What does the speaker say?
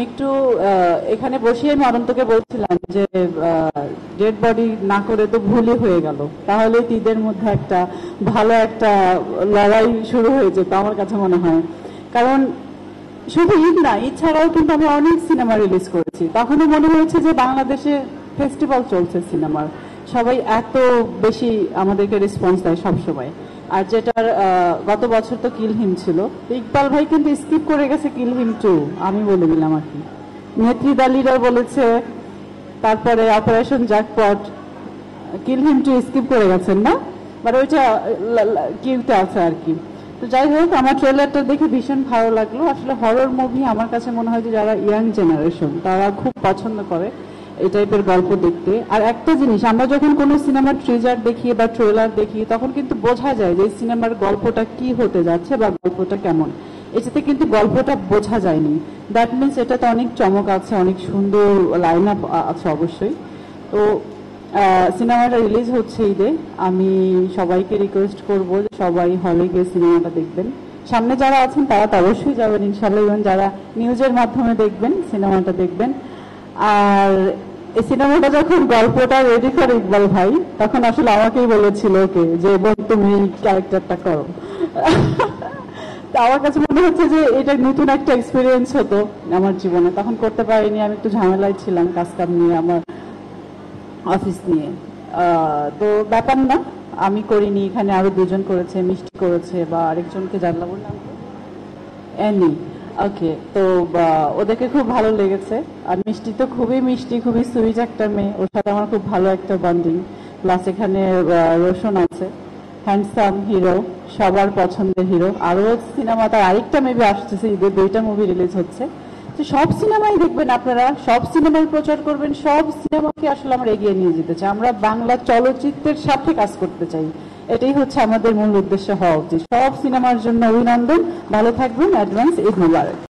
আমি একটু এখানে বসে আমি অনন্তকে বলছিলাম যে ডেড বডি না করে তো ভুলই হয়ে গেল, তাহলে ঈদের মধ্যে একটা ভালো একটা লড়াই শুরু হয়ে যেত আমার কাছে মনে হয়। কারণ শুধু ঈদ না, ঈদ ছাড়াও কিন্তু আমরা অনেক সিনেমা রিলিজ করেছি, তখনও মনে হয়েছে যে বাংলাদেশে ফেস্টিভ্যাল চলছে সিনেমার, সবাই এত বেশি আমাদেরকে রেসপন্স দেয় সবসময়। আর যেটার গত বছর তো কিল হিম ছিল, ইকবাল ভাই কিন্তু স্কিপ করে গেছে কিল হিম 2, আমি বলে দিলাম আর কি। নেত্রী দালিরা বলেছে, তারপরে অপারেশন জ্যাকপট, কিল হিম 2 স্কিপ করে গেছেন না, বাট ওইটা কিউতে আছে আর কি। তো যাই হোক, আমার ট্রেলারটা দেখে ভীষণ ভালো লাগলো। আসলে হরর মুভি আমার কাছে মনে হয় যে যারা ইয়াং জেনারেশন তারা খুব পছন্দ করে এই টাইপের গল্প দেখতে। আর একটা জিনিস, আমরা যখন কোনো সিনেমার ট্রিজার দেখি বা ট্রেলার দেখি তখন কিন্তু বোঝা যায় যে সিনেমার গল্পটা কি হতে যাচ্ছে বা গল্পটা কেমন। এটাতে কিন্তু গল্পটা বোঝা যায়নি, দ্যাট মিনস এটাতে অনেক চমক আছে, অনেক সুন্দর লাইন আপ আছে অবশ্যই। তো সিনেমাটা রিলিজ হচ্ছে ঈদে, আমি সবাইকে রিকোয়েস্ট করবো যে সবাই হলে গিয়ে সিনেমাটা দেখবেন। সামনে যারা আছেন তারা তো অবশ্যই যাবেন ইনশাল্লাহ, এবং যারা নিউজের মাধ্যমে দেখবেন সিনেমাটা দেখবেন। আর এই সিনেমাটা যখন গল্পটা রেডি করে ইকবাল ভাই, তখন আসলে আমাকেই বলেছিল ওকে যে বোন তুমি ক্যারেক্টারটা করো। তো আমার কাছে মনে হচ্ছে যে এটা নতুন একটা এক্সপিরিয়েন্স হতো আমার জীবনে, তখন করতে পারিনি, আমি একটু ঝামেলায় ছিলাম কাজ কাম নিয়ে, আমার অফিস নিয়ে। তো ব্যাপার না, আমি করিনি, এখানে আরো দুজন করেছে, মিষ্টি করেছে, বা আরেকজনকে জানলা বললাম অ্যানি। ওকে, তো ওদেরকে খুব ভালো লেগেছে। আর মিষ্টি তো খুবই মিষ্টি, খুবই সুইট একটা মেয়ে, ওর সাথে আমার খুব ভালো একটা বন্ডিং। প্লাস এখানে রোশন আছে, হ্যান্ডসাম হিরো, সবার পছন্দের হিরো। আরো সিনেমা তার আরেকটা মেবি আসতেছে, ঈদের 2টা মুভি রিলিজ হচ্ছে। তো সব সিনেমাই দেখবেন আপনারা, সব সিনেমার প্রচার করবেন, সব সিনেমাকে আসলে আমরা এগিয়ে নিয়ে যেতে চাই, আমরা বাংলা চলচ্চিত্রের সাথে কাজ করতে চাই। এটাই হচ্ছে আমাদের মূল উদ্দেশ্য হওয়া উচিত। সব সিনেমার জন্য অভিনন্দন, ভালো থাকবেন, অ্যাডভান্স ঈদ মুবারক।